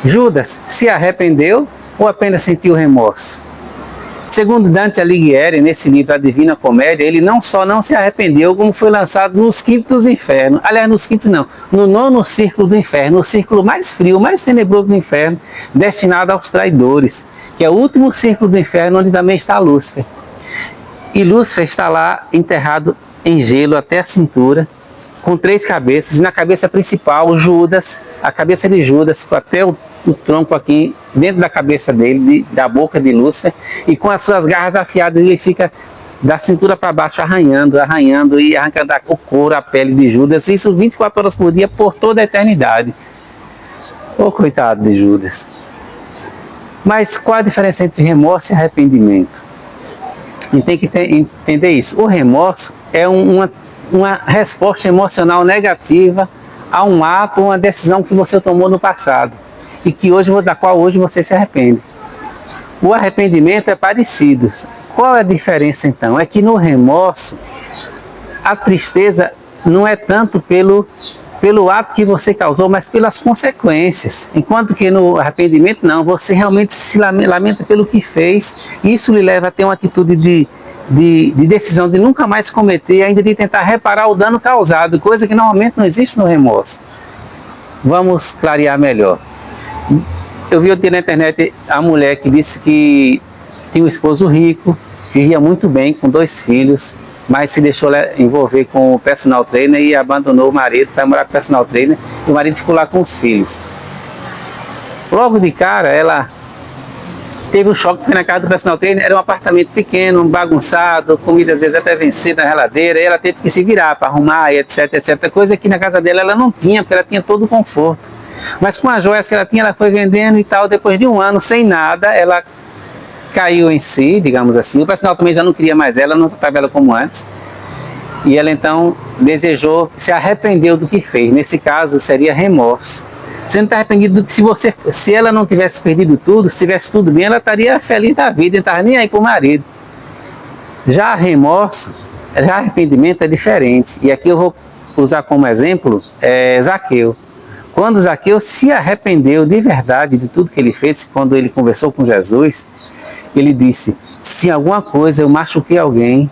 Judas se arrependeu ou apenas sentiu remorso? Segundo Dante Alighieri, nesse livro A Divina Comédia, ele não só não se arrependeu, como foi lançado nos quintos do inferno. Aliás, nos quintos não, no nono círculo do inferno, o círculo mais frio, mais tenebroso do inferno, destinado aos traidores, que é o último círculo do inferno, onde também está Lúcifer. E Lúcifer está lá enterrado em gelo até a cintura, com 3 cabeças, e na cabeça principal, Judas, a cabeça de Judas, até o tronco aqui, dentro da cabeça dele, da boca de Lúcifer, e com as suas garras afiadas, ele fica da cintura para baixo, arranhando e arrancando o couro, a pele de Judas, isso 24 horas por dia, por toda a eternidade. Ô, coitado de Judas. Mas qual a diferença entre remorso e arrependimento? A gente tem que entender isso. O remorso é uma resposta emocional negativa a um ato, uma decisão que você tomou no passado e que da qual hoje você se arrepende. O arrependimento é parecido. Qual é a diferença então? É que no remorso a tristeza não é tanto pelo ato que você causou, mas pelas consequências. Enquanto que no arrependimento não, você realmente se lamenta pelo que fez. Isso lhe leva a ter uma atitude de decisão de nunca mais cometer, ainda de tentar reparar o dano causado, coisa que normalmente não existe no remorso. Vamos clarear melhor. Eu vi ontem na internet a mulher que disse que tinha um esposo rico, vivia muito bem, com 2 filhos, mas se deixou envolver com o personal trainer e abandonou o marido para morar com o personal trainer, e o marido ficou lá com os filhos. Logo de cara, ela teve um choque, porque na casa do personal trainer era um apartamento pequeno, bagunçado, comida às vezes até vencida na geladeira, e ela teve que se virar para arrumar, etc, etc. Coisa que na casa dela ela não tinha, porque ela tinha todo o conforto. Mas com as joias que ela tinha, ela foi vendendo e tal. Depois de um ano, sem nada, ela caiu em si, digamos assim. O personal também já não queria mais ela, não tratava ela como antes. E ela então desejou, se arrependeu do que fez. Nesse caso, seria remorso. Você não está arrependido do que se ela não tivesse perdido tudo, se tivesse tudo bem, ela estaria feliz da vida, não estava nem aí com o marido. Já remorso, já arrependimento é diferente. E aqui eu vou usar como exemplo Zaqueu. Quando Zaqueu se arrependeu de verdade de tudo que ele fez, quando ele conversou com Jesus, ele disse: se em alguma coisa eu machuquei alguém,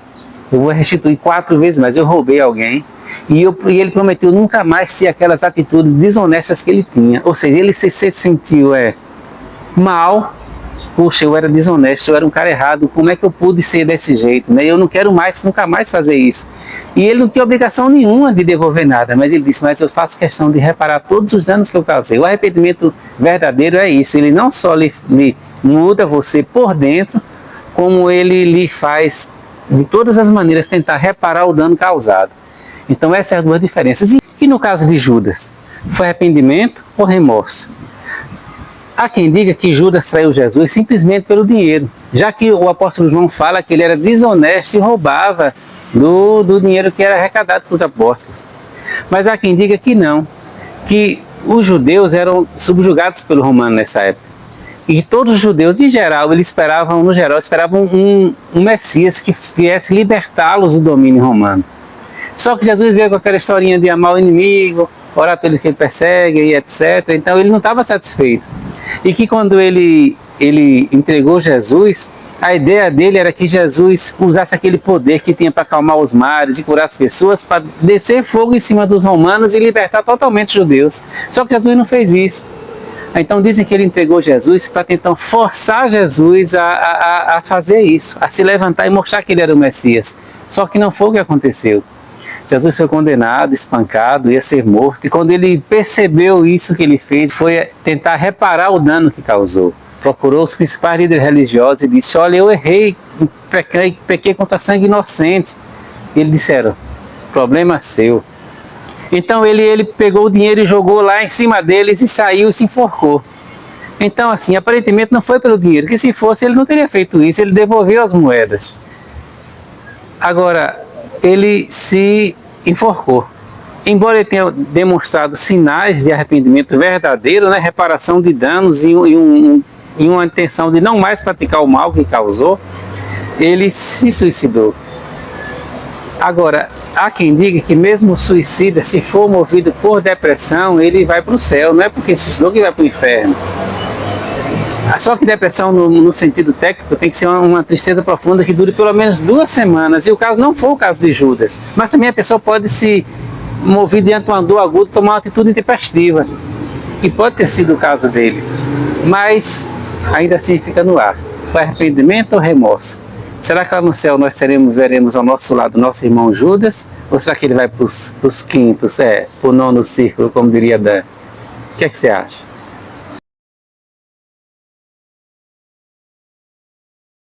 eu vou restituir 4 vezes mais, eu roubei alguém. E ele prometeu nunca mais ter aquelas atitudes desonestas que ele tinha. Ou seja, ele se sentiu mal. Puxa, eu era desonesto, eu era um cara errado, como é que eu pude ser desse jeito? Né? Eu não quero mais, nunca mais fazer isso. E ele não tinha obrigação nenhuma de devolver nada, mas ele disse: mas eu faço questão de reparar todos os danos que eu causei. O arrependimento verdadeiro é isso, ele não só lhe muda você por dentro, como ele lhe faz, de todas as maneiras, tentar reparar o dano causado. Então essas são as 2 diferenças. E no caso de Judas, foi arrependimento ou remorso? Há quem diga que Judas traiu Jesus simplesmente pelo dinheiro, já que o apóstolo João fala que ele era desonesto e roubava do dinheiro que era arrecadado pelos apóstolos. Mas há quem diga que não, que os judeus eram subjugados pelo romano nessa época. E todos os judeus, em geral, esperavam um Messias que viesse libertá-los do domínio romano. Só que Jesus veio com aquela historinha de amar o inimigo, orar pelos que ele persegue e etc. Então ele não estava satisfeito. E que quando ele entregou Jesus, a ideia dele era que Jesus usasse aquele poder que tinha para acalmar os mares e curar as pessoas, para descer fogo em cima dos romanos e libertar totalmente os judeus. Só que Jesus não fez isso. Então dizem que ele entregou Jesus para tentar forçar Jesus a fazer isso, a se levantar e mostrar que ele era o Messias. Só que não foi o que aconteceu. Jesus foi condenado, espancado, ia ser morto. E quando ele percebeu isso que ele fez, foi tentar reparar o dano que causou. Procurou os principais líderes religiosos e disse: olha, eu errei, pequei contra sangue inocente. E eles disseram: problema seu. Então ele pegou o dinheiro e jogou lá em cima deles e saiu e se enforcou. Então assim, aparentemente não foi pelo dinheiro, que se fosse ele não teria feito isso, ele devolveu as moedas. Agora, ele se enforcou. Embora ele tenha demonstrado sinais de arrependimento verdadeiro, né, reparação de danos e uma intenção de não mais praticar o mal que causou, ele se suicidou. Agora, há quem diga que mesmo o suicida, se for movido por depressão, ele vai para o céu, não é porque suicidou que vai para o inferno. Só que depressão, no sentido técnico, tem que ser uma tristeza profunda que dure pelo menos 2 semanas. E o caso não foi o caso de Judas. Mas também a pessoa pode se mover diante de uma dor aguda, tomar uma atitude intempestiva. E pode ter sido o caso dele. Mas ainda assim fica no ar. Foi arrependimento ou remorso? Será que lá no céu nós veremos ao nosso lado nosso irmão Judas? Ou será que ele vai para os quintos, para o nono círculo, como diria Dan? O que é que você acha?